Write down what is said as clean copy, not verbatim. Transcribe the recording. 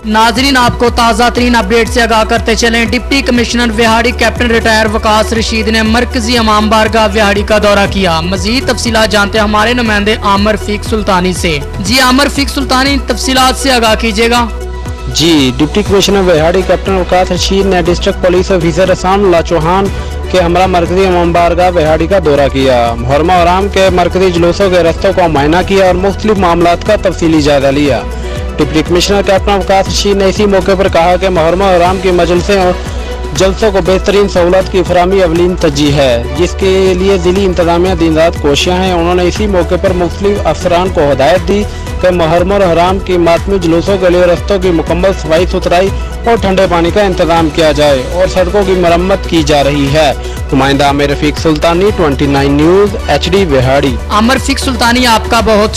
नाजरीन, आपको ताज़ा तरीन अपडेट से आगाह करते चलें। Deputy commissioner Vehari captain retire Waqas Rashid ने मरकजी इमाम बारगाह विहाड़ी का दौरा किया। मजीद तफसीलात जानते हैं हमारे नुमाइंदे आमिर रफीक सुल्तानी से। जी आमिर रफीक सुल्तानी, तफसीलात से आगाह कीजिएगा। जी, deputy commissioner Vehari captain Waqas Rashid ने district police officer Ahsanullah Chauhan के हमरा मरकजी इमाम बारगाह विहाड़ी का दौरा किया। मुहर्रम हराम के मरकजी जुलूसों के रस्तों का मुआयना किया और मुख्तलिफ मामलात का तफसीली जायजा लिया। Deputy commissioner captain Waqas Rashid ने इसी मौके पर कहा कि मुहर्रम हराम की मजलिसें और जलसों को बेहतरीन सहूलत की फराहमी अवलीन तरजीह है, जिसके लिए ज़िली इंतजामिया दिन रात कोशियाँ हैं। उन्होंने इसी मौके पर मुख्तलिफ अफसरान को हिदायत दी कि मुहर्रम हराम की मातमी जुलूसों के लिए रस्तों की मुकम्मल सफाई सुथराई और ठंडे पानी का इंतजाम किया जाए और सड़कों की मरम्मत की जा रही है। नुमाइंदा आमिर रफीक सुल्तानी, 29 न्यूज़ HD विहाड़ी। आमिर रफीक सुल्तानी, आपका बहुत